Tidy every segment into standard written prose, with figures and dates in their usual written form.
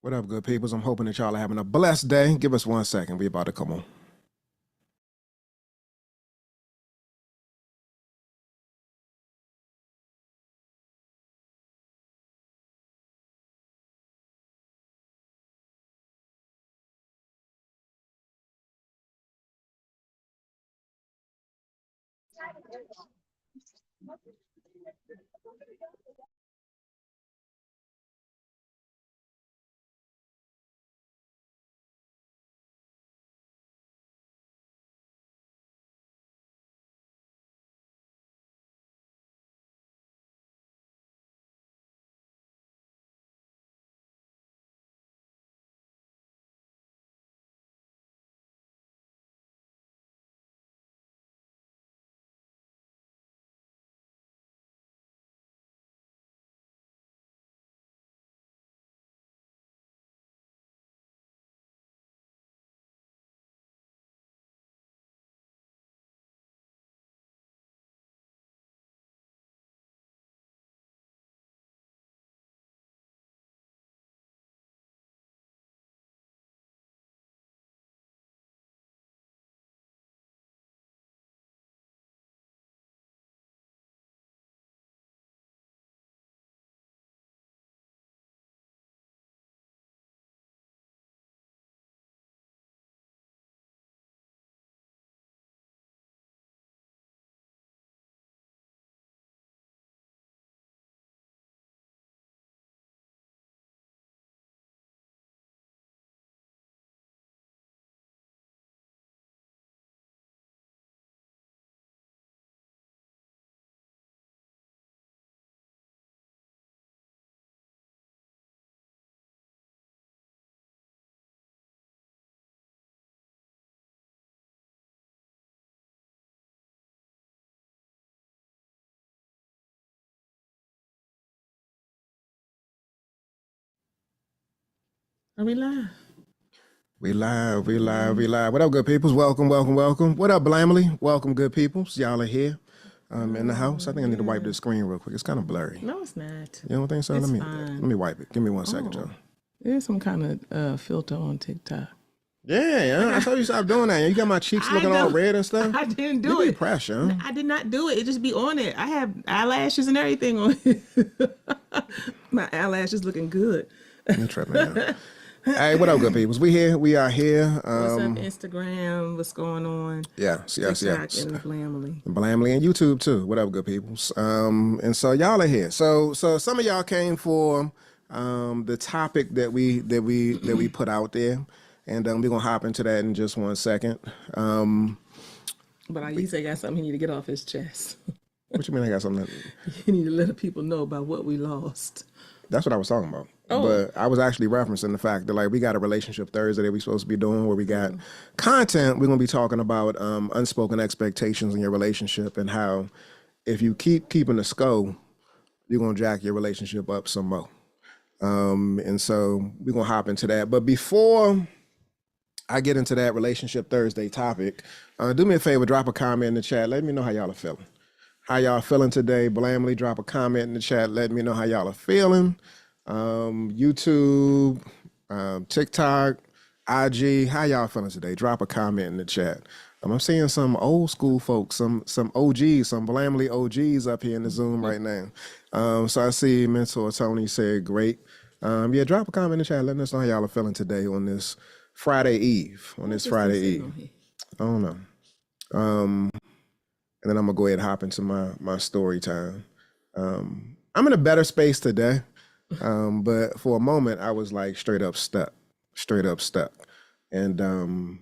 What up, good peoples? I'm hoping that y'all are having a blessed day. Give us 1 second. We about to come on. Are we live? We live. What up, good peoples? Welcome. What up, Blamely? Welcome, good peoples. Y'all are here in the house. I think I need to wipe this screen real quick. It's kind of blurry. No, it's not. You don't think so? It's let fine. me wipe it. Give me 1 second, Joe. There's some kind of filter on TikTok. Yeah, I told you stop doing that. You got my cheeks looking all red and stuff. I didn't do You it. be pressure. I did not do it. It just be on it. I have eyelashes and everything on it. My eyelashes looking good. You tripping now. Hey, what up, good peoples? We here. We are here. What's up, Instagram? What's going on? Yes. TikTok and Blamely. Blamely and YouTube too. What up, good peoples? And so y'all are here. So some of y'all came for the topic that we put out there, and we're gonna hop into that in just 1 second. But I say got something he need to get off his chest. What you mean? I got something? You need to let the people know about what we lost. That's what I was talking about. Oh. But I was actually referencing the fact that we got a relationship Thursday that we're supposed to be doing where we got content. We're gonna be talking about unspoken expectations in your relationship and how if you keeping the score, you're gonna jack your relationship up some more. And so we're gonna hop into that. But before I get into that relationship Thursday topic, do me a favor, drop a comment in the chat. Let me know how y'all are feeling. How y'all feeling today? Blamely, drop a comment in the chat. Let me know how y'all are feeling. YouTube, TikTok, IG, how y'all feeling today? Drop a comment in the chat. I'm seeing some old school folks, some OGs, some Blamely OGs up here in the Zoom right now. So I see Mentor Tony said great. Yeah, drop a comment in the chat. Let us know how y'all are feeling today on this Friday Eve. I don't know. And then I'm gonna go ahead and hop into my story time. I'm in a better space today, but for a moment I was like straight up stuck. And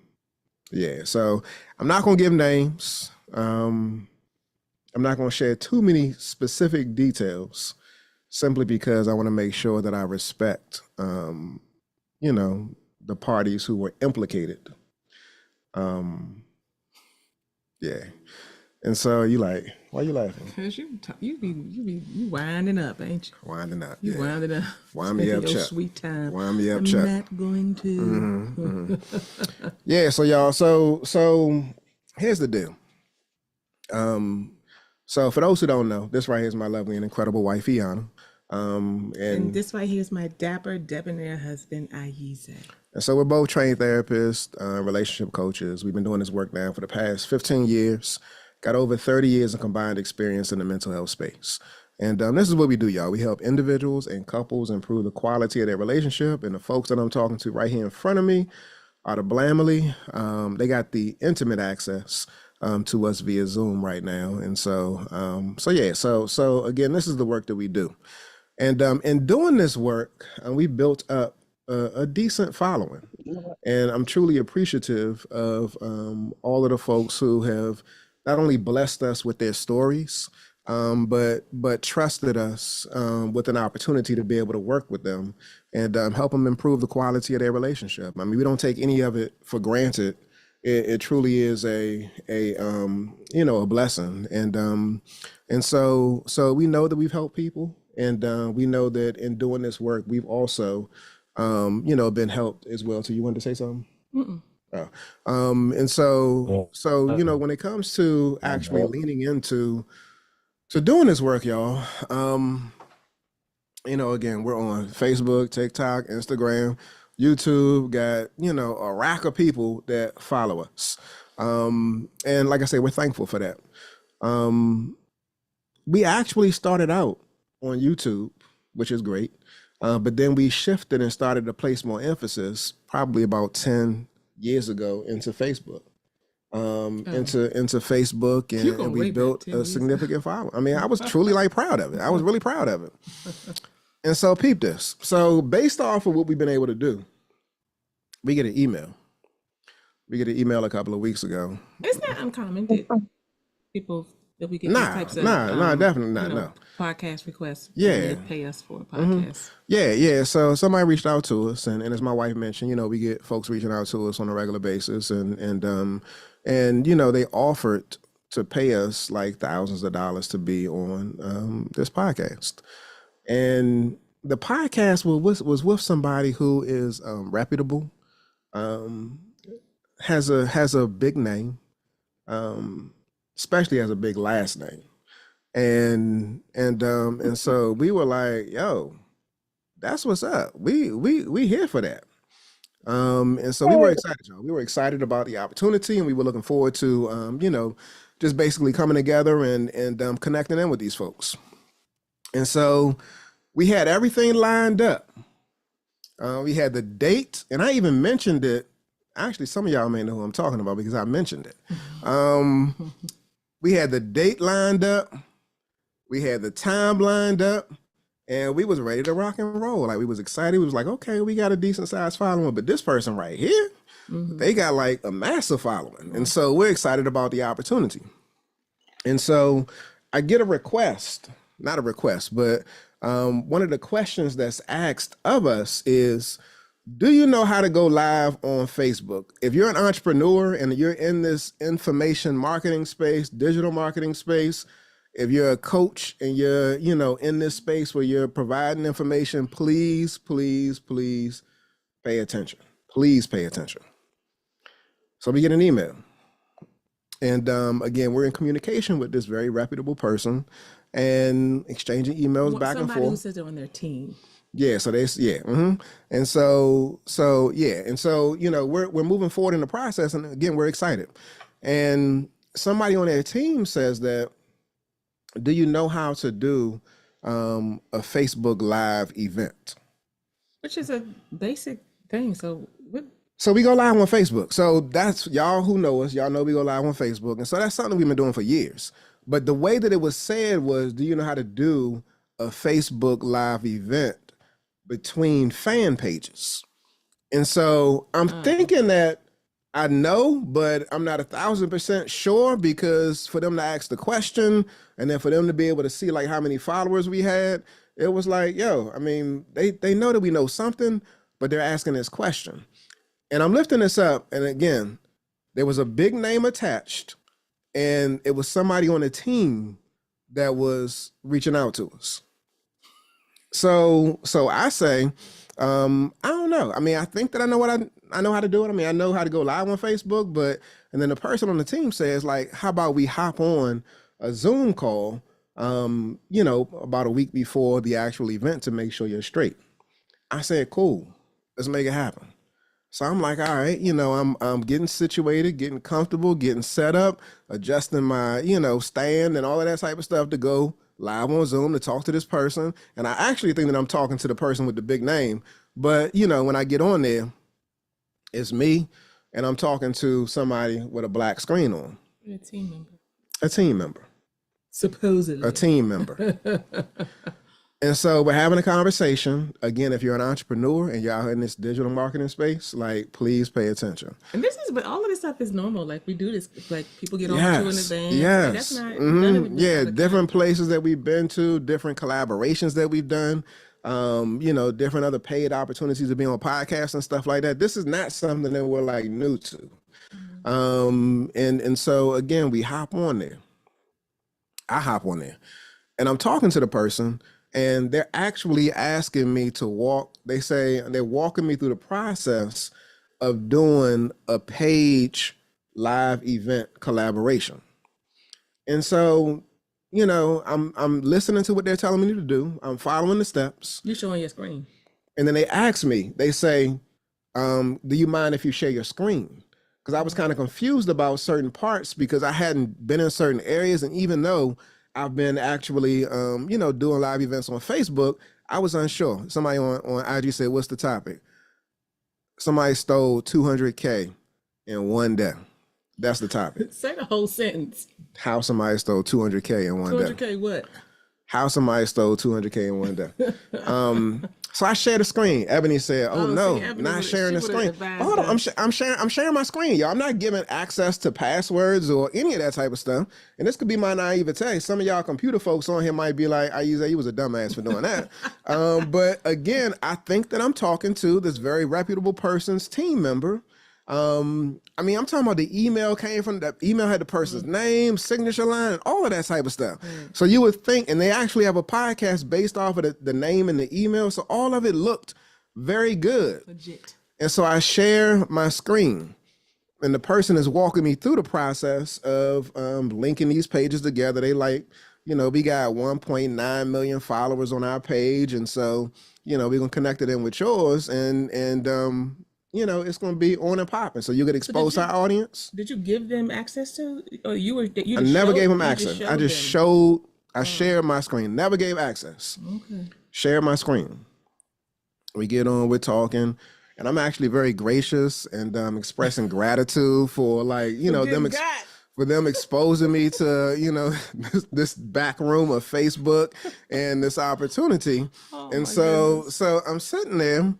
yeah, so I'm not gonna give names. I'm not gonna share too many specific details, simply because I want to make sure that I respect, the parties who were implicated. Yeah. And so you like, why you laughing? Cause you winding up, ain't you? Winding up. You winding up. Wind me up, your Chuck. sweet time. Wind me up, I'm Chuck. not going to. Yeah, so y'all, so here's the deal. So for those who don't know, this right here is my lovely and incredible wife, Iana. And this right here is my dapper, debonair husband, Ayize. And so we're both trained therapists, relationship coaches. We've been doing this work now for the past 15 years, got over 30 years of combined experience in the mental health space. And this is what we do, y'all. We help individuals and couples improve the quality of their relationship. And the folks that I'm talking to right here in front of me are the Blamely. They got the intimate access to us via Zoom right now. And so again, this is the work that we do. And in doing this work, we built up a decent following. And I'm truly appreciative of all of the folks who have not only blessed us with their stories, but trusted us with an opportunity to be able to work with them and help them improve the quality of their relationship. I mean, we don't take any of it for granted. It truly is a blessing. And so we know that we've helped people, and we know that in doing this work, we've also been helped as well. So you wanted to say something? Mm-mm. Oh. And so when it comes to actually leaning into doing this work, y'all, again, we're on Facebook, TikTok, Instagram, YouTube, got, a rack of people that follow us. And like I say, we're thankful for that. We actually started out on YouTube, which is great. But then we shifted and started to place more emphasis probably about 10 years ago into Facebook. Into Facebook, and we built a significant following. I mean, I was truly proud of it. I was really proud of it. And so peep this. So based off of what we've been able to do, we get an email. We get an email a couple of weeks ago. It's not uncommon that people that we get these types of definitely not. No podcast requests. Yeah, they pay us for a podcast. Yeah. So somebody reached out to us, and as my wife mentioned, we get folks reaching out to us on a regular basis, and they offered to pay us thousands of dollars to be on this podcast. And the podcast was with somebody who is reputable, has a big name, especially has a big last name. And so we were like, yo, that's what's up. We here for that. And so we were excited, y'all. We were excited about the opportunity, and we were looking forward to, just basically coming together and connecting in with these folks. And so we had everything lined up. We had the date, and I even mentioned it. Actually, some of y'all may know who I'm talking about because I mentioned it. We had the date lined up. We had the time lined up. And we was ready to rock and roll. We was excited. We was like, okay, we got a decent sized following, but this person right here, they got a massive following. And so we're excited about the opportunity. And so I get a request, not a request, but one of the questions that's asked of us is, do you know how to go live on Facebook? If you're an entrepreneur and you're in this information marketing space, digital marketing space, if you're a coach and you're, in this space where you're providing information, please, please, please pay attention. Please pay attention. So we get an email. And again, we're in communication with this very reputable person and exchanging emails back and forth. Somebody who says they're on their team. Yeah, so and so we're moving forward in the process, and again, we're excited. And somebody on their team says that, do you know how to do a Facebook Live event? Which is a basic thing. So we go live on Facebook. So that's, y'all who know us, y'all know we go live on Facebook. And so that's something we've been doing for years. But the way that it was said was, do you know how to do a Facebook Live event between fan pages? And so I'm thinking that I know, but I'm not 1,000% sure, because for them to ask the question and then for them to be able to see how many followers we had, it was yo, I mean, they know that we know something, but they're asking this question. And I'm lifting this up, and again, there was a big name attached, and it was somebody on the team that was reaching out to us. So I say, I don't know. I mean, I think that I know I know how to do it. I mean, I know how to go live on Facebook, and then the person on the team says, how about we hop on a Zoom call about a week before the actual event to make sure you're straight. I said, cool, let's make it happen. So I'm like, all right, I'm getting situated, getting comfortable, getting set up, adjusting my, stand and all of that type of stuff to go live on Zoom to talk to this person. And I actually think that I'm talking to the person with the big name. But, when I get on there, it's me and I'm talking to somebody with a black screen on. A team member. A team member. Supposedly. A team member. And so we're having a conversation. Again, if you're an entrepreneur and you're out in this digital marketing space, like, please pay attention. And but all of this stuff is normal. Like, we do this, like, people get on to in advance. Yes. Like, that's not, none of it, yeah, different places that we've been to, different collaborations that we've done, different other paid opportunities to be on podcasts and stuff like that. This is not something that we're like new to. And so again, we hop on there. I hop on there and I'm talking to the person. And they're actually asking me to they say they're walking me through the process of doing a page live event collaboration. And so, I'm listening to what they're telling me to do. I'm following the steps. You're showing your screen. And then they ask me, they say, do you mind if you share your screen? Because I was kind of confused about certain parts because I hadn't been in certain areas. And even though I've been actually, doing live events on Facebook, I was unsure. Somebody on IG said, what's the topic? Somebody stole 200K in one day. That's the topic. Say the whole sentence. How somebody stole 200K in one day. 200K what? How somebody stole 200K in one day. So I shared the screen. Ebony said, "Oh no, not sharing the screen." Hold on, I'm sharing my screen, y'all. I'm not giving access to passwords or any of that type of stuff. And this could be my naivete. Some of y'all computer folks on here might be like, "You was a dumbass for doing that." But again, I think that I'm talking to this very reputable person's team member. I'm talking about the email had the person's name, signature line, and all of that type of stuff. So you would think, and they actually have a podcast based off of the name and the email. So all of it looked very good. Legit. And so I share my screen and the person is walking me through the process of linking these pages together. They we got 1.9 million followers on our page. And so, we're going to connect it in with yours and it's going to be on and popping. So you get exposed to our audience. Did you give them access to, or I never gave them access. I just showed, I shared my screen, never gave access. Okay. Shared my screen. We get on, we're talking, and I'm actually very gracious and expressing gratitude for for them exposing me to, this back room of Facebook and this opportunity. And so I'm sitting there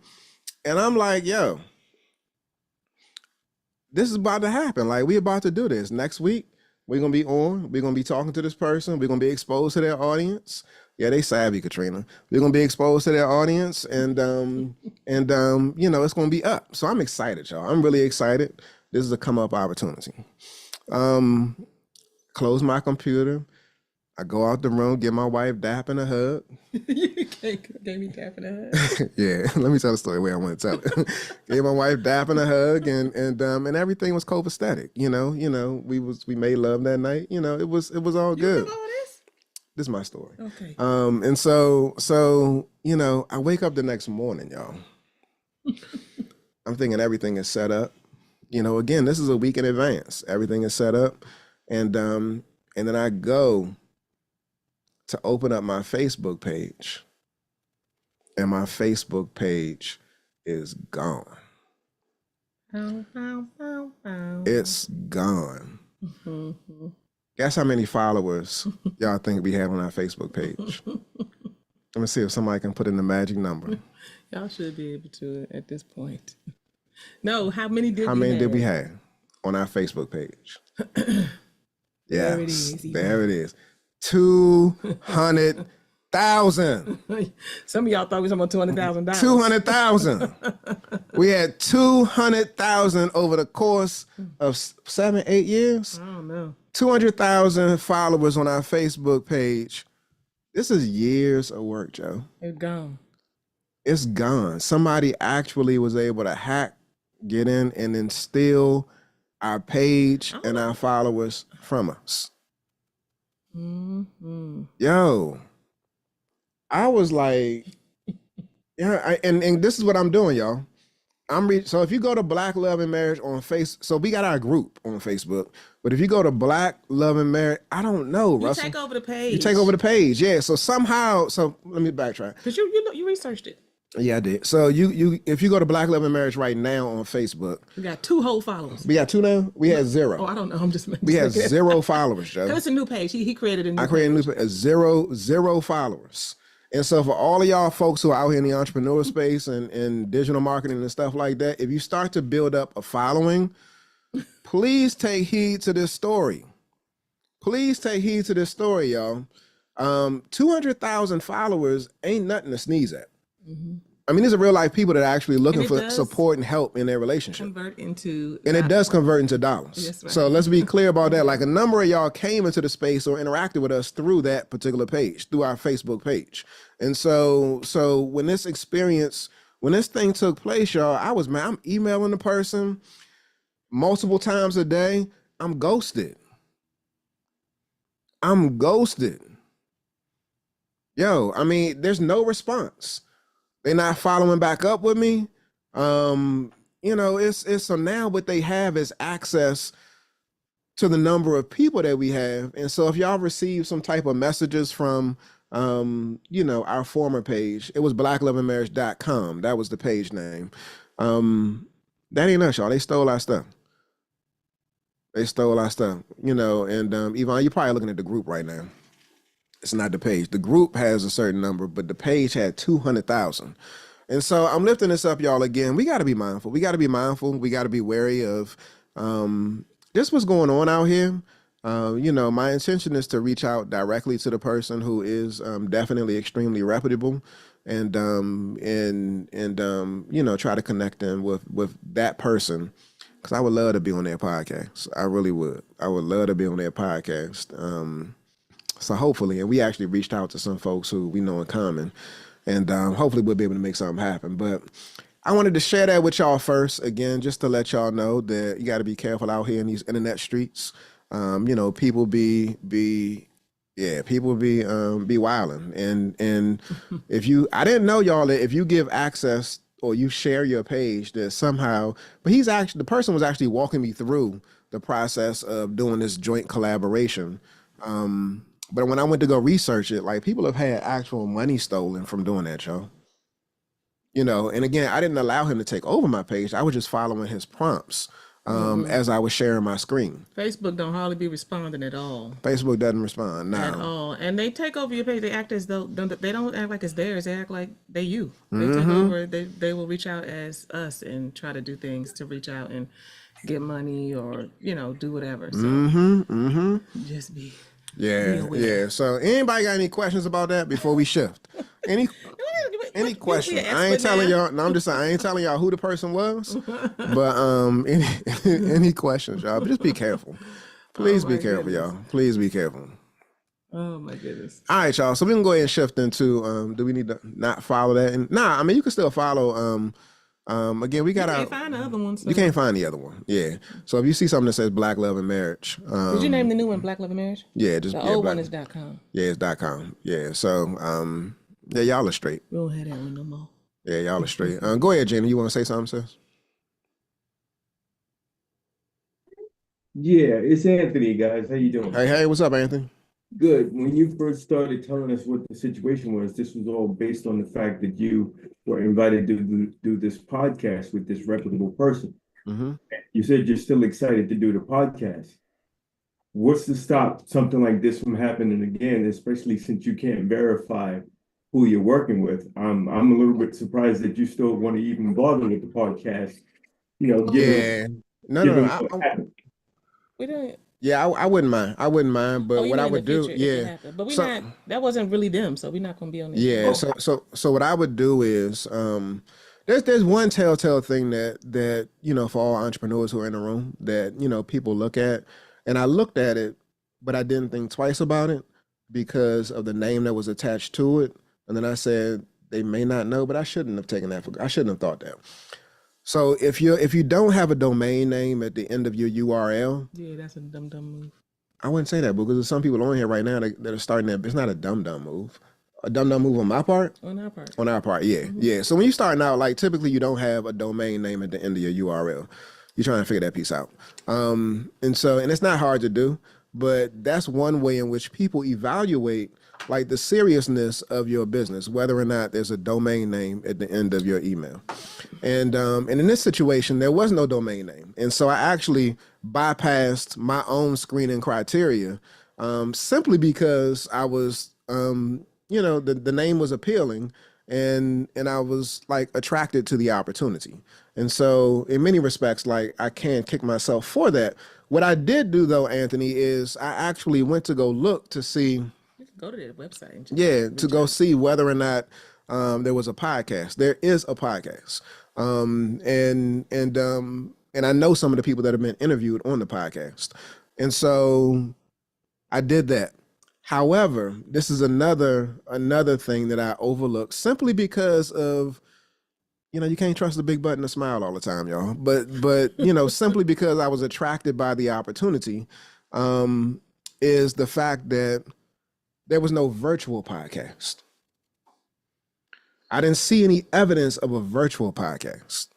and I'm like, yo, this is about to happen. Like, we about to do this. Next week, we're going to be on. We're going to be talking to this person. We're going to be exposed to their audience. Yeah, they savvy, Katrina. We're going to be exposed to their audience and it's going to be up. So I'm excited, y'all. I'm really excited. This is a come up opportunity. Close my computer. I go out the room, give my wife dap and a hug. You gave me dap and a hug? Yeah, let me tell the story the way I want to tell it. Gave my wife dap and a hug, and everything was copacetic. We made love that night. It was all good. You know all this? This is my story. Okay. And so I wake up the next morning, y'all. I'm thinking everything is set up. Again, this is a week in advance. Everything is set up, and then I go to open up my Facebook page, and my Facebook page is gone. It's gone. Mm-hmm. Guess how many followers y'all think we have on our Facebook page? Let me see if somebody can put in the magic number. Y'all should be able to at this point. No, how many did we have on our Facebook page? Yes, there it is. 200,000. Some of y'all thought we were talking about $200,000. 200,000. We had 200,000 over the course of 7-8 years. I don't know. 200,000 followers on our Facebook page. This is years of work, Joe. It's gone. It's gone. Somebody actually was able to hack, get in, and then steal our page and our followers from us. Yo, I was like, yeah, and this is what I'm doing, y'all. So if you go to Black Love and Marriage on so we got our group on Facebook, but if you go to Black Love and Marriage, I don't know, You Russell. take over the page. You take over the page, yeah. So somehow, let me backtrack. Because you researched it. Yeah, I did. So if you go to Black Love and Marriage right now on Facebook, We got 2 whole followers. we got 2 now. We had 0. Oh, I don't know. I'm just we had 0 followers, Joe. It's a new page. He created a new. I created a new zero followers. And so for all of y'all folks who are out here in the entrepreneur space and digital marketing and stuff like that, if you start to build up a following, please take heed to this story. Please take heed to this story, y'all. 200,000 followers ain't nothing to sneeze at. Mm-hmm. I mean, these are real life people that are actually looking for support and help in their relationship. It does convert into dollars. Yes, right. So let's be clear about that. Like a number of y'all came into the space or interacted with us through that particular page, through our Facebook page. And so when this thing took place, y'all, I'm emailing the person multiple times a day. I'm ghosted. Yo, I mean, there's no response. They're not following back up with me. It's so now what they have is access to the number of people that we have. And so if y'all receive some type of messages from, our former page, it was blackloveandmarriage.com. That was the page name. That ain't us, y'all. They stole our stuff. And Yvonne, you're probably looking at the group right now. It's not the page. The group has a certain number, but the page had 200,000. And so I'm lifting this up, y'all, again. We got to be mindful. We got to be wary of just what's going on out here. My intention is to reach out directly to the person who is definitely extremely reputable and try to connect them with that person. Because I would love to be on their podcast. I really would. I would love to be on their podcast. So hopefully, and we actually reached out to some folks who we know in common, and hopefully we'll be able to make something happen. But I wanted to share that with y'all first, again, just to let y'all know that you got to be careful out here in these internet streets. People be wilding, and I didn't know, y'all, that if you give access or you share your page, that somehow, but the person was actually walking me through the process of doing this joint collaboration. But when I went to go research it, like people have had actual money stolen from doing that, y'all. And again, I didn't allow him to take over my page. I was just following his prompts as I was sharing my screen. Facebook don't hardly be responding at all. Facebook doesn't respond, no. At all. And they take over your page. They act as though, they don't act like it's theirs. They act like they you. They take over. They will reach out as us and try to do things to reach out and get money or, do whatever. So just be... Yeah. So anybody got any questions about that before we shift? Any questions? I ain't telling y'all. No, I'm just saying I ain't telling y'all who the person was. But any questions, y'all? But just be careful. Please be careful, y'all. Please be careful. Oh my goodness. All right, y'all. So we can go ahead and shift into do we need to not follow that? And I mean you can still follow again, we got You can't find the other one. So. You can't find the other one. Yeah. So if you see something that says Black Love and Marriage. Did you name the new one Black Love and Marriage? Yeah, just the old one is .com. Yeah, it's .com. Yeah. So y'all are straight. We don't have that one no more. Yeah, y'all are straight. Go ahead, Jenny. You want to say something, sis? Yeah, it's Anthony, guys. How you doing? Hey, what's up, Anthony? Good. When you first started telling us what the situation was, this was all based on the fact that you were invited to do this podcast with this reputable person. Mm-hmm. You said you're still excited to do the podcast. What's to stop something like this from happening again, especially since you can't verify who you're working with? I'm a little bit surprised that you still want to even bother with the podcast. We don't. Yeah, I wouldn't mind. But what I would do, but that wasn't really them, so we're not gonna be on there. Yeah. So what I would do is there's one telltale thing that for all entrepreneurs who are in the room that people look at, and I looked at it, but I didn't think twice about it because of the name that was attached to it, and then I said they may not know, but I shouldn't have thought that. So if you don't have a domain name at the end of your URL, yeah, that's a dumb move. I wouldn't say that because there's some people on here right now that are starting that. It's not a dumb move. A dumb move on my part. On our part. On our part, yeah, yeah. So when you starting out, like typically you don't have a domain name at the end of your URL. You're trying to figure that piece out. And it's not hard to do, but that's one way in which people evaluate like the seriousness of your business, whether or not there's a domain name at the end of your email. And in this situation, there was no domain name. And so I actually bypassed my own screening criteria simply because I was, the name was appealing and I was like attracted to the opportunity. And so in many respects, like I can't kick myself for that. What I did do though, Anthony, is I actually went to go look to see. You can go to their website. And to go see whether or not there was a podcast. There is a podcast. And I know some of the people that have been interviewed on the podcast. And so I did that. However, this is another thing that I overlooked simply because of, you can't trust the big button to smile all the time, y'all. But simply because I was attracted by the opportunity, is the fact that there was no virtual podcast. I didn't see any evidence of a virtual podcast.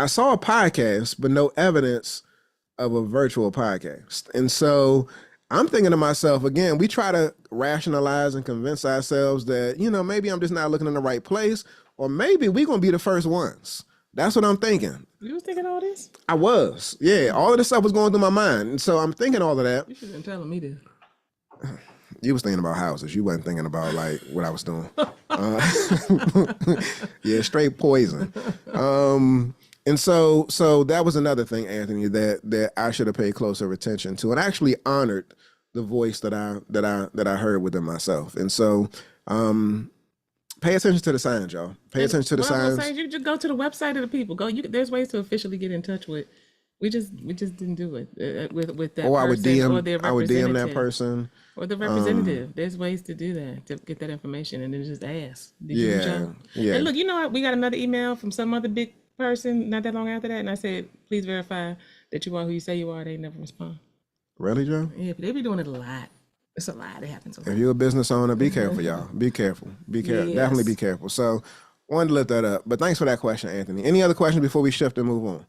I saw a podcast, but no evidence of a virtual podcast. And so I'm thinking to myself, again, we try to rationalize and convince ourselves that, maybe I'm just not looking in the right place, or maybe we're going to be the first ones. That's what I'm thinking. You was thinking all this? I was. Yeah, all of this stuff was going through my mind. And so I'm thinking all of that. You should have been telling me this. You was thinking about houses. You wasn't thinking about like what I was doing. Yeah, straight poison. And so that was another thing, Anthony, that I should have paid closer attention to, and actually honored the voice that I heard within myself. And so, pay attention to the signs, y'all. Pay attention to the signs. You just go to the website of the people. There's ways to officially get in touch with. We just didn't do it with that. Or person or their I would DM that person. Or the representative. There's ways to do that, to get that information, and then just ask. Did you reach out? Yeah. And look, you know what? We got another email from some other big person not that long after that, and I said, please verify that you are who you say you are. They never respond. Really, Joe? Yeah, but they be doing it a lot. It's a lot. It happens a lot. If you're a business owner, be careful, y'all. Be careful. Be careful. Yes. Definitely be careful. So, wanted to lift that up. But thanks for that question, Anthony. Any other questions before we shift and move on?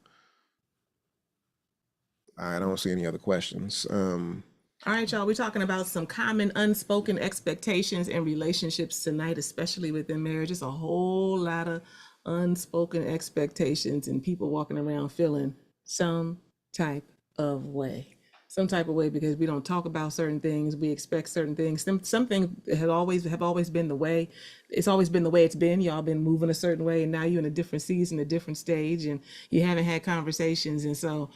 I don't see any other questions. All right, y'all. We're talking about some common unspoken expectations in relationships tonight, especially within marriage. It's a whole lot of unspoken expectations and people walking around feeling some type of way. Some type of way because we don't talk about certain things. We expect certain things. Some things have always been the way. It's always been the way it's been. Y'all been moving a certain way, and now you're in a different season, a different stage, and you haven't had conversations. And so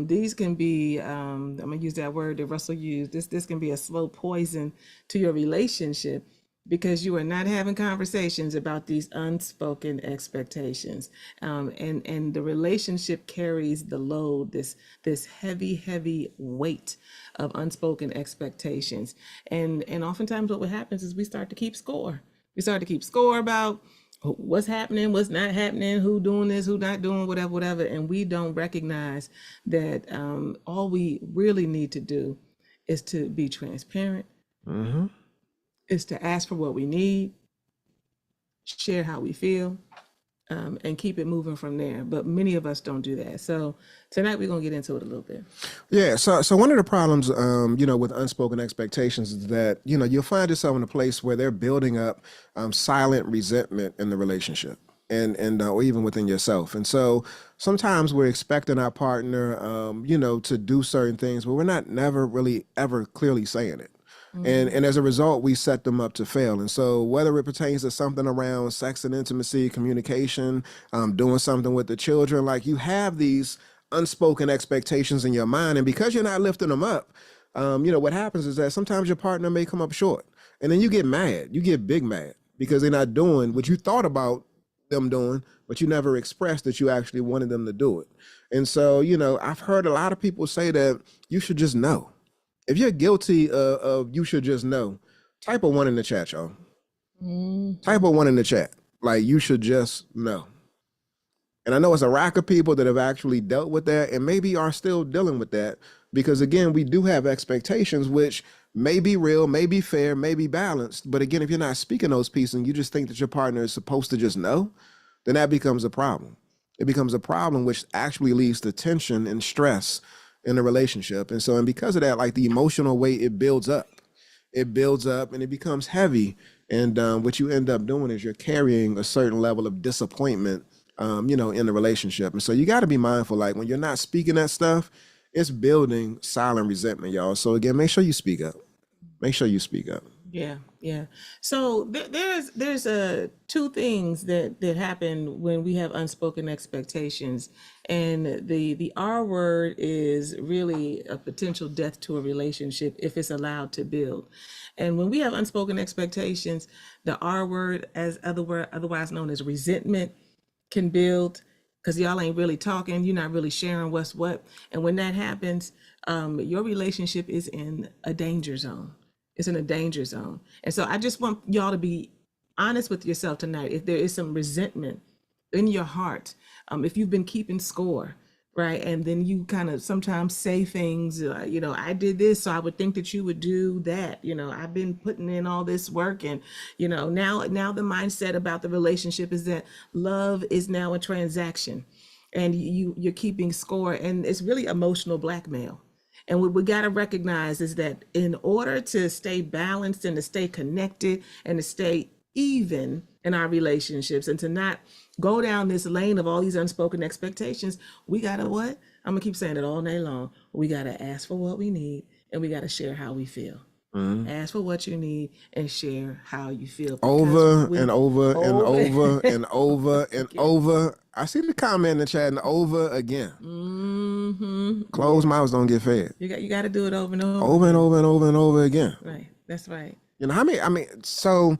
these can be, I'm gonna use that word that Russell used. This can be a slow poison to your relationship, because you are not having conversations about these unspoken expectations, and the relationship carries the load, this heavy weight of unspoken expectations, and oftentimes what happens is we start to keep score. We start to keep score about what's happening, what's not happening, who doing this, who not doing whatever, and we don't recognize that all we really need to do is to be transparent. Mm-hmm. Is to ask for what we need, share how we feel, and keep it moving from there. But many of us don't do that. So tonight we're gonna get into it a little bit. Yeah. So one of the problems, with unspoken expectations is that you'll find yourself in a place where they're building up silent resentment in the relationship, and or even within yourself. And so sometimes we're expecting our partner, to do certain things, but we're not never really ever clearly saying it. And as a result, we set them up to fail. And so whether it pertains to something around sex and intimacy, communication, doing something with the children, like you have these unspoken expectations in your mind. And because you're not lifting them up, what happens is that sometimes your partner may come up short. And then you get mad. You get big mad because they're not doing what you thought about them doing, but you never expressed that you actually wanted them to do it. And so, I've heard a lot of people say that you should just know. If you're guilty of you should just know, type a 1 in the chat, y'all. Type a 1 in the chat. Like, you should just know. And I know it's a rack of people that have actually dealt with that and maybe are still dealing with that. Because again, we do have expectations, which may be real, may be fair, may be balanced. But again, if you're not speaking those pieces and you just think that your partner is supposed to just know, then that becomes a problem. It becomes a problem, which actually leads to tension and stress in the relationship. And so, and because of that, like the emotional weight, it builds up. It builds up and it becomes heavy. And what you end up doing is you're carrying a certain level of disappointment, in the relationship. And so you got to be mindful, like when you're not speaking that stuff, it's building silent resentment, y'all. So again, make sure you speak up. Make sure you speak up. Yeah, yeah. So there's two things that happen when we have unspoken expectations, and the R word is really a potential death to a relationship if it's allowed to build. And when we have unspoken expectations, the R word, as otherwise known as resentment, can build because y'all ain't really talking. You're not really sharing what's what, and when that happens, your relationship is in a danger zone. It's in a danger zone. And so I just want y'all to be honest with yourself tonight. If there is some resentment in your heart, if you've been keeping score, right? And then you kind of sometimes say things, I did this, so I would think that you would do that. I've been putting in all this work, and now the mindset about the relationship is that love is now a transaction, and you're keeping score, and it's really emotional blackmail. And what we got to recognize is that in order to stay balanced and to stay connected and to stay even in our relationships and to not go down this lane of all these unspoken expectations, we got to what? I'm going to keep saying it all night long. We got to ask for what we need, and we got to share how we feel. Ask for what you need and share how you feel. Over and over and over and over and over. I see the comment in the chat, and over again. Closed mouths don't get fed. You got to do it over and over. Over and over and over and over again. Right. That's right. So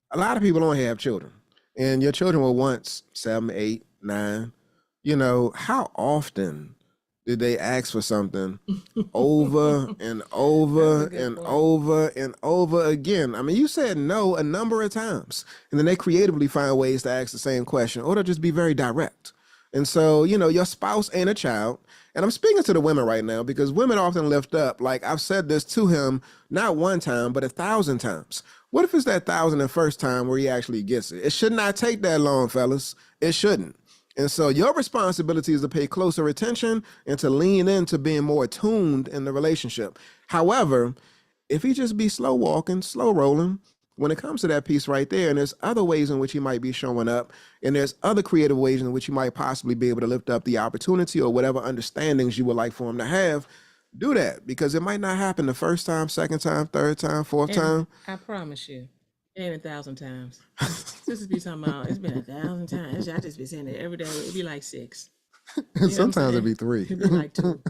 a lot of people don't have children, and your children were once 7, 8, 9. How often did they ask for something over and over and over and over again? You said no a number of times, and then they creatively find ways to ask the same question, or to just be very direct. And so, your spouse ain't a child. And I'm speaking to the women right now because women often lift up, like I've said this to him, not one time, but 1,000 times. What if it's that 1,001st time where he actually gets it? It should not take that long, fellas. It shouldn't. And so your responsibility is to pay closer attention and to lean into being more attuned in the relationship. However, if he just be slow walking, slow rolling, when it comes to that piece right there, and there's other ways in which he might be showing up, and there's other creative ways in which you might possibly be able to lift up the opportunity or whatever understandings you would like for him to have, do that, because it might not happen the first time, second time, third time, fourth time. I promise you, it ain't 1,000 times. This is be talking about, it's been 1,000 times. I just be saying it every day. It'd be like 6. Sometimes it'd be 3. It'd be like 2.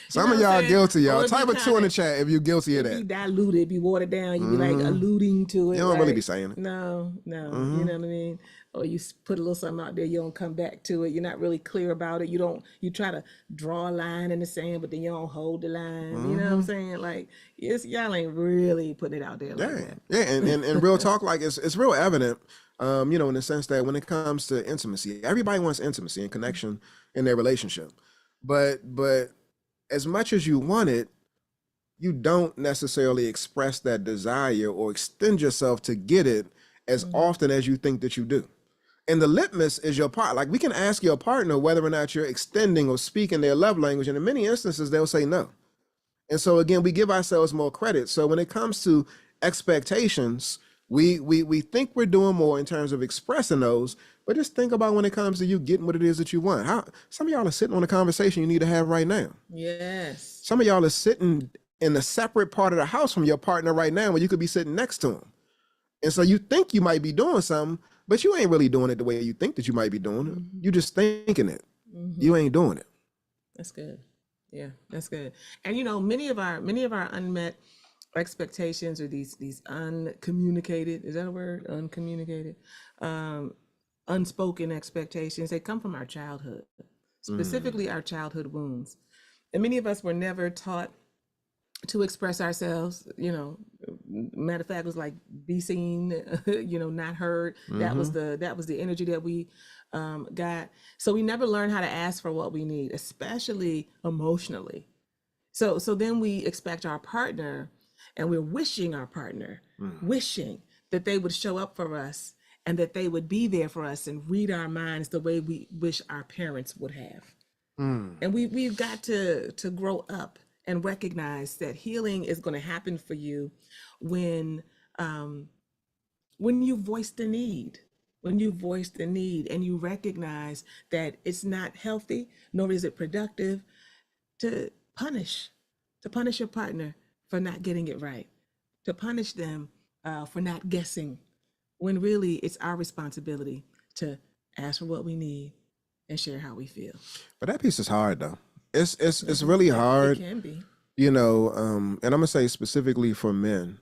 Some of y'all guilty, y'all. Type a 2 in the chat if you're guilty of that. Be diluted, be watered down. You be like alluding to it. You don't really be saying it. No. You know what I mean? Or you put a little something out there, you don't come back to it. You're not really clear about it. You try to draw a line in the sand, but then you don't hold the line. You know what I'm saying? Like, y'all ain't really putting it out there like that. Yeah, and real talk, like it's real evident, in the sense that when it comes to intimacy, everybody wants intimacy and connection in their relationship. But as much as you want it, you don't necessarily express that desire or extend yourself to get it as often as you think that you do. And the litmus is your part. Like, we can ask your partner whether or not you're extending or speaking their love language, and in many instances, they'll say no. And so again, we give ourselves more credit. So when it comes to expectations, we think we're doing more in terms of expressing those, but just think about when it comes to you getting what it is that you want. Some of y'all are sitting on a conversation you need to have right now. Yes. Some of y'all are sitting in a separate part of the house from your partner right now where you could be sitting next to him. And so you think you might be doing something, but you ain't really doing it the way you think that you might be doing it. You just thinking it. You ain't doing it. That's good. Yeah, that's good. And many of our unmet expectations, or these uncommunicated, is that a word? Uncommunicated, unspoken expectations, they come from our childhood, specifically our childhood wounds. And many of us were never taught to express ourselves, matter of fact, it was like be seen, not heard. That was the energy that we got. So we never learn how to ask for what we need, especially emotionally. So then we expect our partner, and we're wishing our partner, wishing that they would show up for us and that they would be there for us and read our minds the way we wish our parents would have. And we've got to grow up and recognize that healing is going to happen for you when you voice the need. When you voice the need and you recognize that it's not healthy, nor is it productive to punish your partner for not getting it right, to punish them for not guessing, when really it's our responsibility to ask for what we need and share how we feel. But that piece is hard though. It's really hard. It can be. And I'm gonna say specifically for men,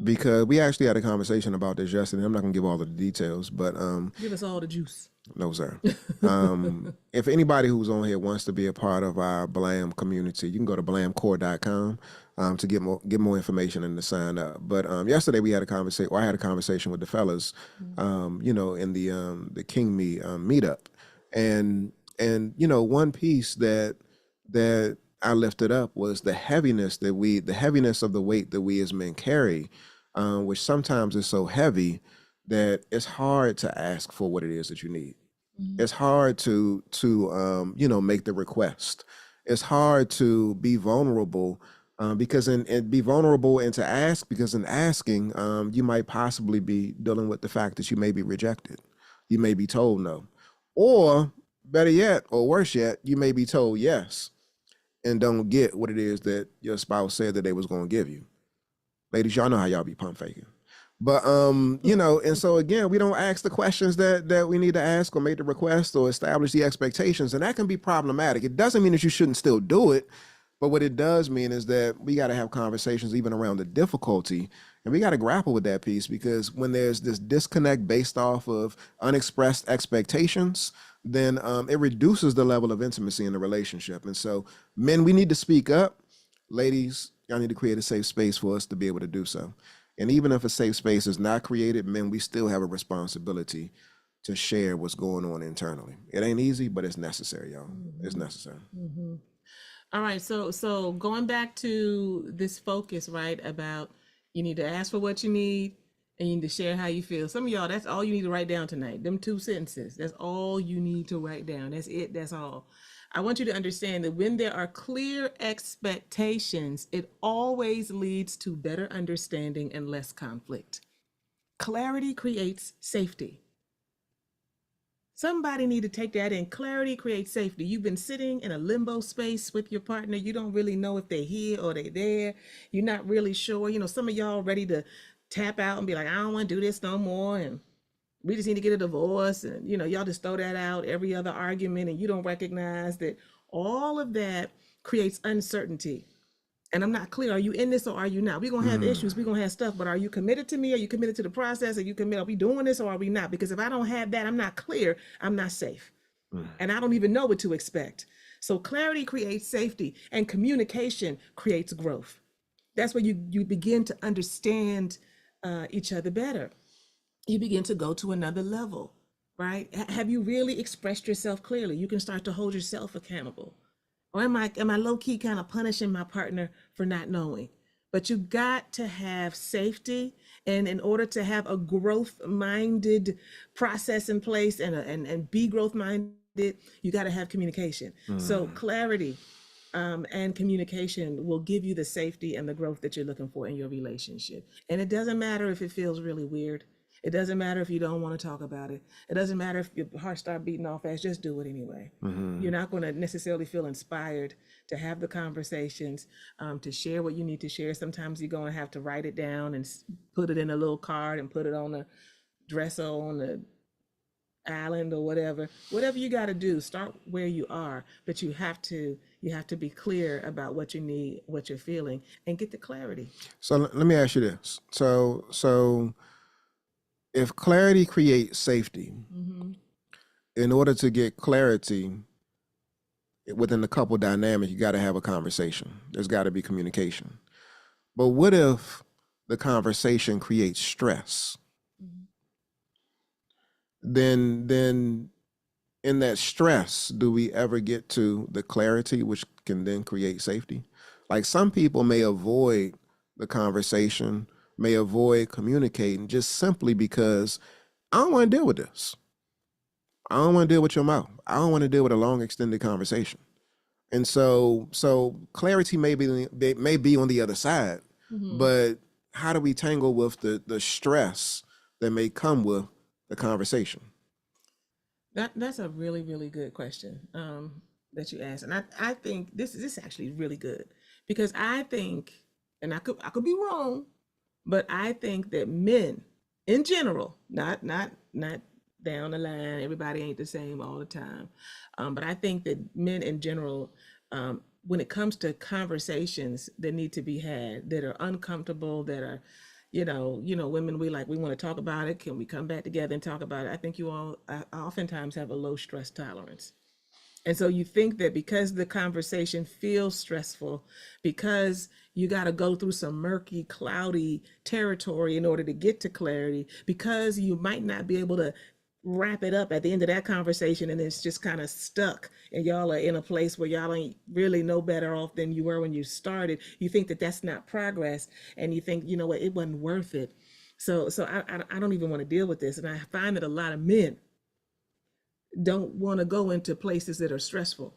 because we actually had a conversation about this yesterday. I'm not gonna give all of the details, but Give us all the juice. no, sir. If anybody who's on here wants to be a part of our BLAM community, you can go to blamcore.com to get more information and to sign up. But yesterday we had a conversation, or I had a conversation with the fellas, in the King Me meetup, and one piece that I lifted up was the heaviness of the weight that we as men carry, which sometimes is so heavy that it's hard to ask for what it is that you need. It's hard to make the request. It's hard to be vulnerable, because be vulnerable and to ask, because in asking, you might possibly be dealing with the fact that you may be rejected. You may be told no, or better yet, or worse yet, you may be told yes and don't get what it is that your spouse said that they was going to give you. Ladies, y'all know how y'all be pump faking. But, and so again, we don't ask the questions that we need to ask, or make the request, or establish the expectations. And that can be problematic. It doesn't mean that you shouldn't still do it. But what it does mean is that we got to have conversations even around the difficulty. And we got to grapple with that piece, because when there's this disconnect based off of unexpressed expectations, then it reduces the level of intimacy in the relationship. And so men, we need to speak up. Ladies, y'all need to create a safe space for us to be able to do so. And even if a safe space is not created, men, we still have a responsibility to share what's going on internally. It ain't easy, but it's necessary, y'all. It's necessary. All right. So going back to this focus, right, about you need to ask for what you need and you need to share how you feel. Some of y'all, that's all you need to write down tonight. Them 2 sentences. That's all you need to write down. That's it. That's all. I want you to understand that when there are clear expectations, it always leads to better understanding and less conflict. Clarity creates safety. Somebody need to take that in. Clarity creates safety. You've been sitting in a limbo space with your partner. You don't really know if they're here or they're there. You're not really sure. Some of y'all ready to tap out and be like, I don't want to do this no more. And we just need to get a divorce. And, y'all just throw that out every other argument, and you don't recognize that all of that creates uncertainty. And I'm not clear. Are you in this or are you not? We're going to have issues. We're going to have stuff. But are you committed to me? Are you committed to the process? Are we doing this or are we not? Because if I don't have that, I'm not clear. I'm not safe. And I don't even know what to expect. So clarity creates safety, and communication creates growth. That's where you begin to understand each other better. You begin to go to another level, right? Have you really expressed yourself clearly? You can start to hold yourself accountable. Or am I low-key kind of punishing my partner for not knowing? But you got to have safety, and in order to have a growth-minded process in place and be growth-minded, you got to have communication. So clarity and communication will give you the safety and the growth that you're looking for in your relationship. And it doesn't matter if it feels really weird. It doesn't matter if you don't want to talk about it. It doesn't matter if your heart starts beating off fast. Just do it anyway. You're not going to necessarily feel inspired to have the conversations, to share what you need to share. Sometimes you're going to have to write it down and put it in a little card and put it on a dresser on the island or whatever. Whatever you got to do, start where you are. But you have to be clear about what you need, what you're feeling, and get the clarity. So let me ask you this. So if clarity creates safety, in order to get clarity within the couple dynamic, you got to have a conversation. There's got to be communication. But what if the conversation creates stress, then in that stress, do we ever get to the clarity which can then create safety? Like some people may avoid the conversation, may avoid communicating just simply because I don't want to deal with this. I don't want to deal with your mouth. I don't want to deal with a long extended conversation. And so clarity may be on the other side, but how do we tangle with the stress that may come with the conversation? That's a really, really good question that you asked, and I think this is actually really good because I think, and I could be wrong, but I think that men in general, not down the line, everybody ain't the same all the time, but I think that men in general, when it comes to conversations that need to be had that are uncomfortable, that are women, we want to talk about it. Can we come back together and talk about it? I think you all oftentimes have a low stress tolerance. And so you think that because the conversation feels stressful, because you got to go through some murky, cloudy territory in order to get to clarity, because you might not be able to wrap it up at the end of that conversation and it's just kind of stuck and y'all are in a place where y'all ain't really no better off than you were when you started. You think that that's not progress, and you think, you know what, it wasn't worth it. So I don't even want to deal with this. And I find that a lot of men don't want to go into places that are stressful,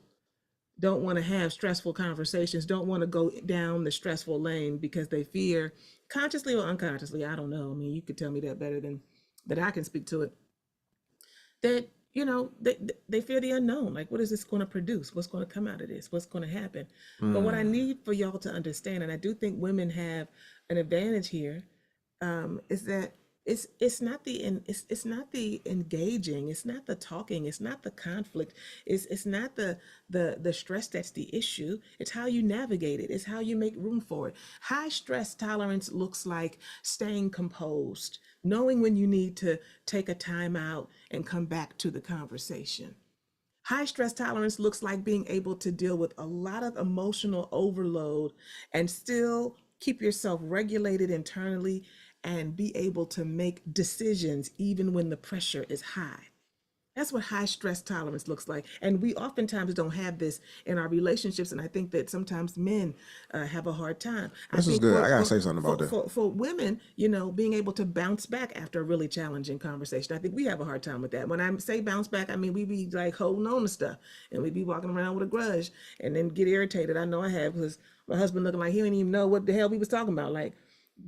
don't want to have stressful conversations, don't want to go down the stressful lane because they fear, consciously or unconsciously, I don't know. I mean, you could tell me that better than that I can speak to it, that they fear the unknown. Like, what is this going to produce? What's going to come out of this? What's going to happen? But what I need for y'all to understand, and I do think women have an advantage here, is that it's not the engaging, it's not the talking, it's not the conflict, it's not the stress that's the issue. It's how you navigate it, it's how you make room for it. High stress tolerance looks like staying composed, knowing when you need to take a time out and come back to the conversation. High stress tolerance looks like being able to deal with a lot of emotional overload and still keep yourself regulated internally and be able to make decisions even when the pressure is high. That's what high stress tolerance looks like. And we oftentimes don't have this in our relationships. And I think that sometimes men have a hard time. This is good. I got to say something about that. For women, being able to bounce back after a really challenging conversation, I think we have a hard time with that. When I say bounce back, I mean, we be like holding on to stuff and we be walking around with a grudge and then get irritated. I know I have, because my husband looking like he didn't even know what the hell we was talking about. Like,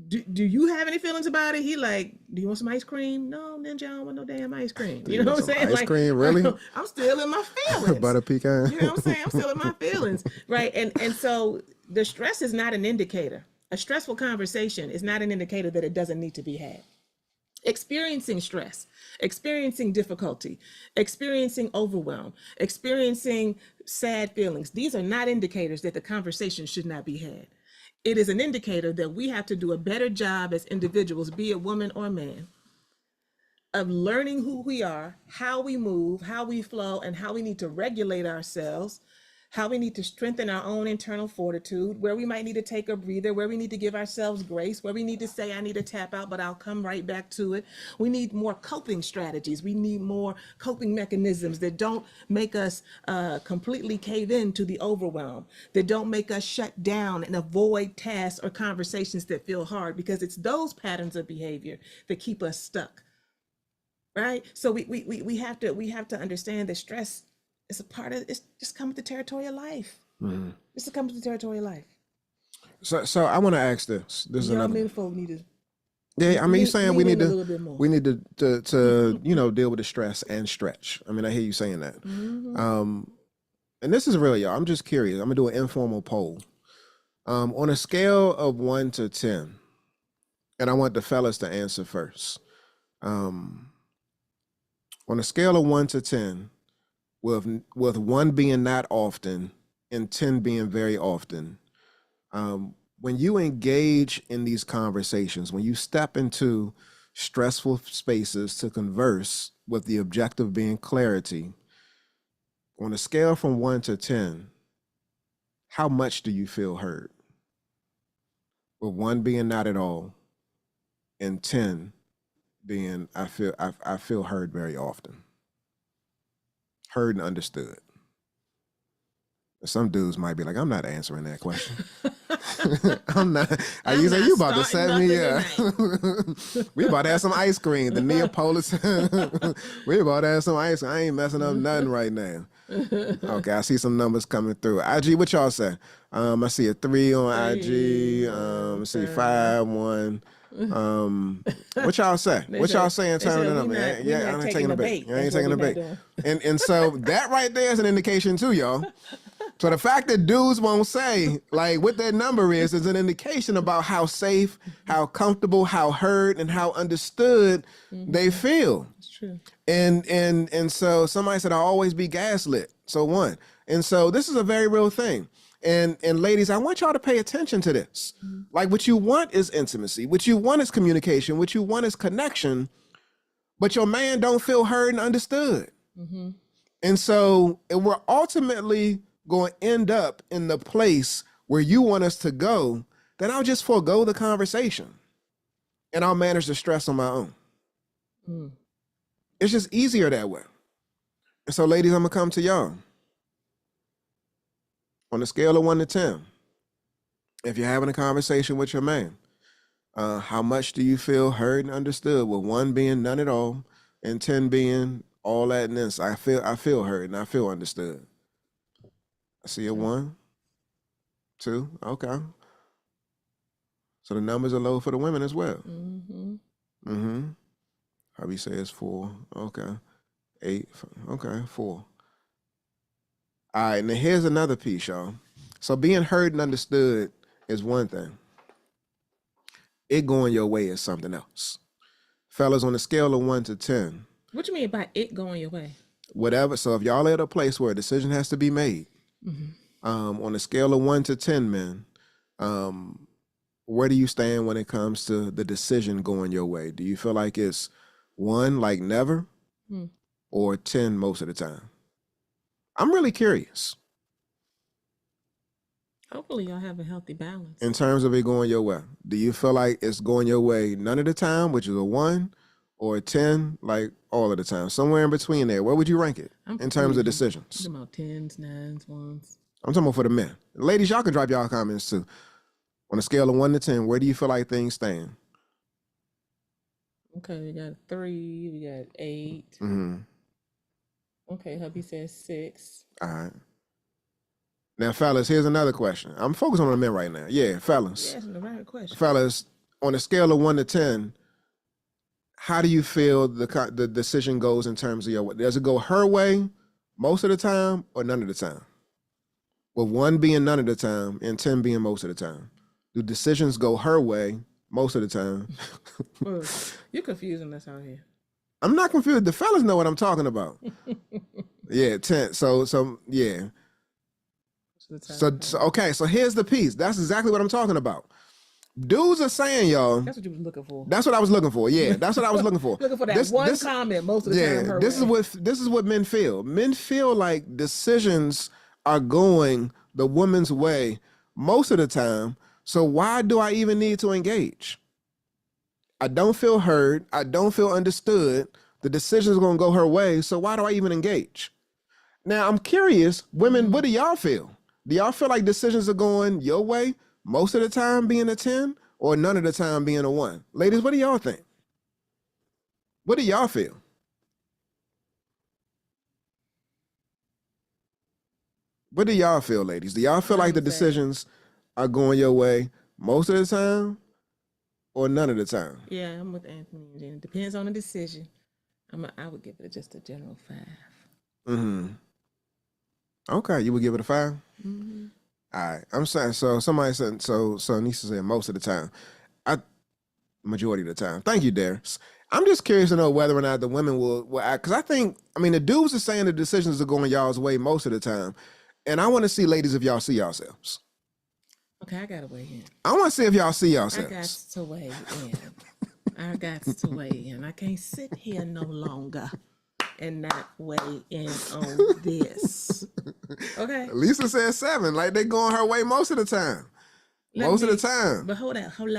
do you have any feelings about it? He like, do you want some ice cream? No, Ninja, I don't want no damn ice cream. You know what I'm saying? Ice cream, really? I'm still in my feelings. Butter pecan. You know what I'm saying? I'm still in my feelings, right? And so the stress is not an indicator. A stressful conversation is not an indicator that it doesn't need to be had. Experiencing stress, experiencing difficulty, experiencing overwhelm, experiencing sad feelings, these are not indicators that the conversation should not be had. It is an indicator that we have to do a better job as individuals, be it woman or man, of learning who we are, how we move, how we flow, and how we need to regulate ourselves, how we need to strengthen our own internal fortitude, where we might need to take a breather, where we need to give ourselves grace, where we need to say, I need to tap out, but I'll come right back to it. We need more coping strategies. We need more coping mechanisms that don't make us completely cave in to the overwhelm, that don't make us shut down and avoid tasks or conversations that feel hard, because it's those patterns of behavior that keep us stuck, right? So we have to understand that stress is a part of, it's just come with the territory of life. It's to come with the territory of life. So I want to ask this. This is Y'all another. men folk need to. Yeah, I mean, you're saying we need a little bit more. to deal with the stress and stretch. I mean, I hear you saying that. And this is really, y'all, I'm just curious. I'm gonna do an informal poll. On a scale of 1 to 10, and I want the fellas to answer first. On a scale of 1 to 10, with 1 being not often and 10 being very often, when you engage in these conversations, when you step into stressful spaces to converse with the objective being clarity, on a scale from 1 to 10, how much do you feel heard? With 1 being not at all and 10 being I feel heard very often. Heard and understood. Some dudes might be like, I'm not answering that question. I'm not. You say you about to set me up. We about to have some ice cream. The Neapolis. We about to have some ice cream. I ain't messing up nothing right now. Okay, I see some numbers coming through. IG, what y'all say? I see a 3 on IG. I see 5, 1. What y'all say? What y'all say in terms of the number? Yeah, I ain't taking a bait. I ain't taking a bait. And so that right there is an indication too, y'all. So the fact that dudes won't say like what their number is an indication about how safe, how comfortable, how heard, and how understood they feel. It's true. And so somebody said I'll always be gaslit. So 1. And so this is a very real thing. And ladies, I want y'all to pay attention to this. Like what you want is intimacy. What you want is communication. What you want is connection. But your man don't feel heard and understood. And so we're ultimately going to end up in the place where you want us to go, then I'll just forego the conversation and I'll manage the stress on my own. It's just easier that way. And so ladies, I'm going to come to y'all. On a scale of 1 to 10, if you're having a conversation with your man, how much do you feel heard and understood? With 1 being none at all and 10 being all that and this. I feel heard and I feel understood. I see a 1, 2, okay. So the numbers are low for the women as well. Hubby says 4, okay. 8, okay, 4. All right, now here's another piece, y'all. So being heard and understood is one thing. It going your way is something else. Fellas, on a scale of 1 to 10. What you mean by it going your way? Whatever. So if y'all are at a place where a decision has to be made, on a scale of 1 to 10, men, where do you stand when it comes to the decision going your way? Do you feel like it's 1, like never, or 10 most of the time? I'm really curious. Hopefully y'all have a healthy balance. In terms of it going your way, do you feel like it's going your way none of the time, which is a 1, or a 10, like all of the time? Somewhere in between there. Where would you rank it in terms of decisions? I'm about 10s, 9s, 1s. I'm talking about for the men. Ladies, y'all can drop y'all comments too. On a scale of 1 to 10, where do you feel like things stand? Okay, we got 3, we got 8. Okay, hubby says 6. All right. Now, fellas, here's another question. I'm focusing on the men right now. Yeah, fellas. You're asking the right question. Fellas, on a scale of 1 to 10, how do you feel the decision goes in terms of your way? Does it go her way most of the time or none of the time? With 1 being none of the time and 10 being most of the time. Do decisions go her way most of the time? Well, you're confusing us out here. I'm not confused. The fellas know what I'm talking about. Yeah, 10. So yeah. So okay, so here's the piece. That's exactly what I'm talking about. Dudes are saying, y'all. That's what you was looking for. That's what I was looking for. Yeah, that's what I was looking for. Looking for that one comment most of the time. Yeah, this is what men feel. Men feel like decisions are going the woman's way most of the time. So why do I even need to engage? I don't feel heard. I don't feel understood. The decision's gonna go her way. So why do I even engage? Now I'm curious, women, what do y'all feel? Do y'all feel like decisions are going your way most of the time being a 10 or none of the time being a 1? Ladies, what do y'all think? What do y'all feel? What do y'all feel, ladies? Do y'all feel like the decisions are going your way most of the time or none of the time? Yeah, I'm with Anthony. It depends on the decision. I would give it just a general 5. Okay, you would give it a 5? All right, I'm saying, so somebody said, so Nisa said most of the time. Majority of the time. Thank you, Darius. I'm just curious to know whether or not the women will act, because the dudes are saying the decisions are going y'all's way most of the time. And I want to see, ladies, if y'all see yourselves. Okay, I gotta weigh in. I want to see if y'all see yourselves. I got to weigh in. I can't sit here no longer and not weigh in on this. Okay. Lisa said 7, like they going her way most of the time. Most of the time. But hold up. Hold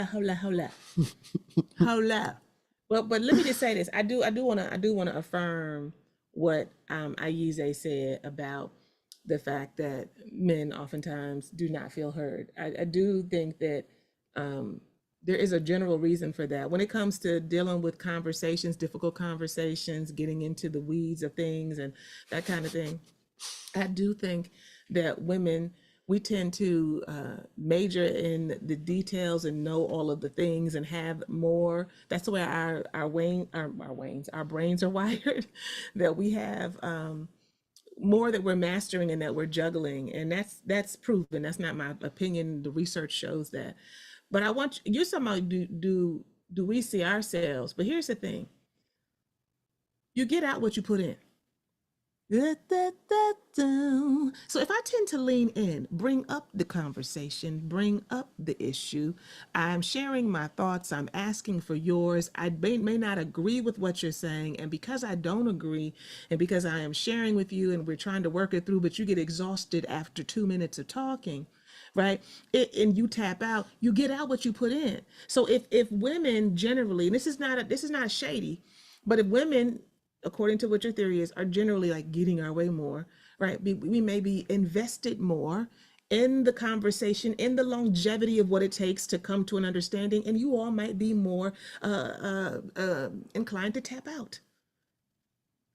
up. But let me just say this. I do wanna affirm what Ayize said about the fact that men oftentimes do not feel heard. I do think that there is a general reason for that. When it comes to dealing with conversations, difficult conversations, getting into the weeds of things and that kind of thing, I do think that women, we tend to major in the details and know all of the things and have more. That's the way our brains are wired. That we have more that we're mastering and that we're juggling, and that's proven. That's not my opinion. The research shows that. But I want you're talking about do we see ourselves? But here's the thing: you get out what you put in. So if I tend to lean in, bring up the conversation, bring up the issue, I'm sharing my thoughts, I'm asking for yours. I may not agree with what you're saying, and because I don't agree, and because I am sharing with you and we're trying to work it through, but you get exhausted after 2 minutes of talking, right? And you tap out, you get out what you put in. So if women generally, and this is not shady, but if women, according to what your theory is, are generally like getting our way more, right? We may be invested more in the conversation, in the longevity of what it takes to come to an understanding, and you all might be more inclined to tap out.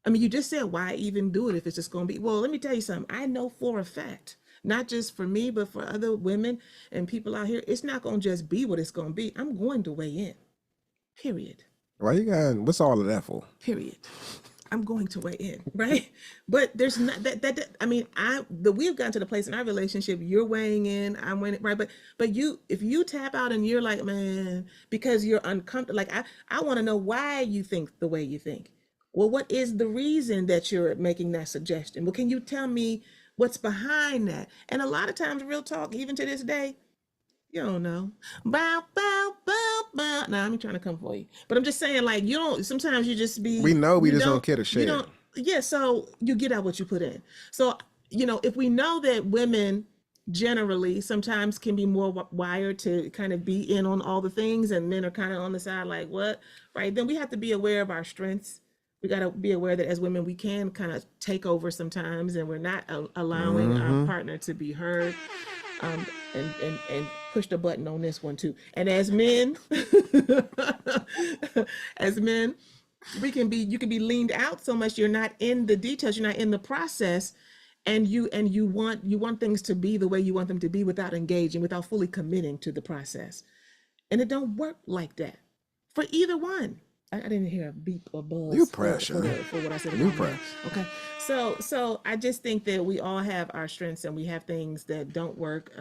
I mean, you just said, why even do it if it's just going to be, well, let me tell you something. I know for a fact, not just for me, but for other women and people out here, it's not going to just be what it's going to be. I'm going to weigh in, period. Why you got, what's all of that for? Period. I'm going to weigh in, right? But there's not that I mean, we've gotten to the place in our relationship, you're weighing in, I'm weighing in, right? But if you tap out and you're like, man, because you're uncomfortable, like I want to know why you think the way you think. Well, what is the reason that you're making that suggestion? Well, can you tell me what's behind that? And a lot of times, real talk, even to this day, you don't know. Bow, bow, bow, bow. Nah, I'm trying to come for you. But I'm just saying, like, you don't, sometimes you just be. We know we just don't care to share. Yeah, so you get out what you put in. So, if we know that women generally sometimes can be more wired to kind of be in on all the things and men are kind of on the side, like, what? Right? Then we have to be aware of our strengths. We got to be aware that as women, we can kind of take over sometimes and we're not allowing our partner to be heard. And push the button on this one too. And as men, you can be leaned out so much. You're not in the details. You're not in the process, and you want things to be the way you want them to be without engaging, without fully committing to the process. And it don't work like that for either one. I didn't hear a beep or buzz. You pressure for what I said. You pressure. Okay. So I just think that we all have our strengths and we have things that don't work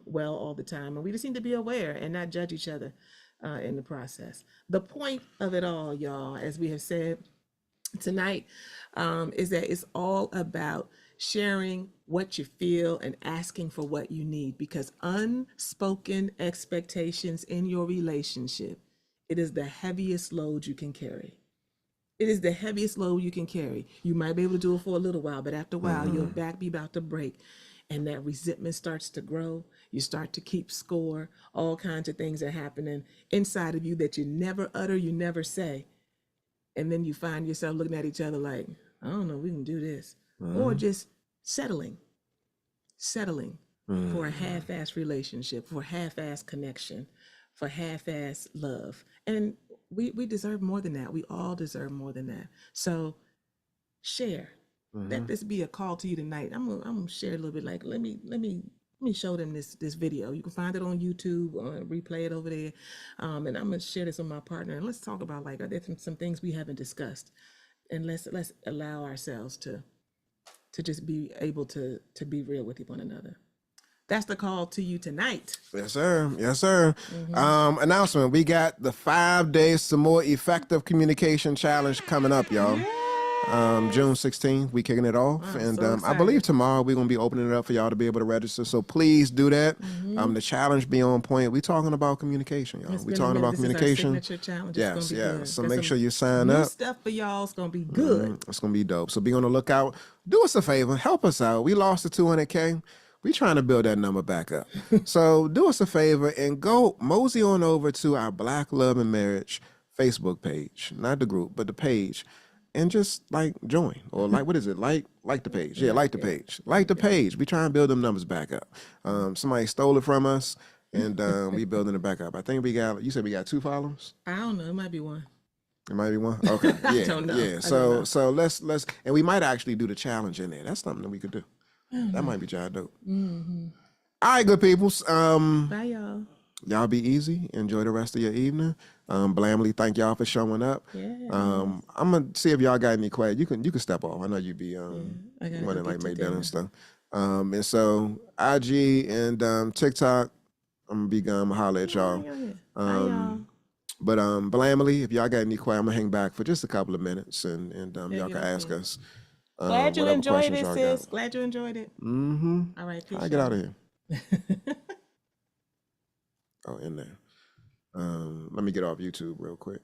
well all the time. And we just need to be aware and not judge each other in the process. The point of it all, y'all, as we have said tonight, is that it's all about sharing what you feel and asking for what you need, because unspoken expectations in your relationship, it is the heaviest load you can carry. It is the heaviest load you can carry. You might be able to do it for a little while, but after a while, your back be about to break. And that resentment starts to grow. You start to keep score. All kinds of things are happening inside of you that you never utter, you never say. And then you find yourself looking at each other like, I don't know, we can do this. Or just settling for a half-ass relationship, for a half-ass connection, for half-ass love. And we deserve more than that. We all deserve more than that. So share. Let this be a call to you tonight. I'm gonna share a little bit. Like, let me show them this video. You can find it on YouTube, replay it over there. And I'm gonna share this with my partner. And let's talk about, like, are there some things we haven't discussed? And let's allow ourselves to just be able to be real with one another. That's the call to you tonight. Yes, sir. Yes, sir. Announcement. We got the 5 days to more effective communication challenge coming up, y'all. June 16th, we kicking it off. Wow, and so I believe tomorrow we're going to be opening it up for y'all to be able to register. So please do that. The challenge be on point. We're talking about communication, y'all. We're talking about communication. This is our signature challenge. Yes, it's yeah. Good. So Got make sure you sign new up. Stuff for y'all. It's going to be good. It's going to be dope. So be on the lookout. Do us a favor. Help us out. We lost the 200K. We trying to build that number back up. So do us a favor and go mosey on over to our Black Love and Marriage Facebook page, not the group, but the page, and just like join or like what is it? Like the page. Yeah, like the page. Like the page. We try and build them numbers back up. Somebody stole it from us, and we building it back up. I think we got. You said we got 2 followers. I don't know. It might be one. It might be one. Okay. Yeah. don't know. Yeah. I don't So let's and we might actually do the challenge in there. That's something that we could do. That might be job dope. All right, good peoples. Bye, y'all. Y'all be easy. Enjoy the rest of your evening. Blamley, thank y'all for showing up. Yeah. I'm gonna see if y'all got any questions. You can step off. I know you be I gotta wanting go like get to make dinner dinner. and stuff. And so IG and TikTok, I'm gonna be gone. I'm gonna holler at y'all. Bye, y'all. But Blamley, if y'all got any questions, I'm gonna hang back for just a couple of minutes and y'all you can don't ask see. us. Glad you whatever enjoyed questions it, y'all sis. got. Glad you enjoyed it. All right, peace. I get out of here. here. Oh, in there. Let me get off YouTube real quick.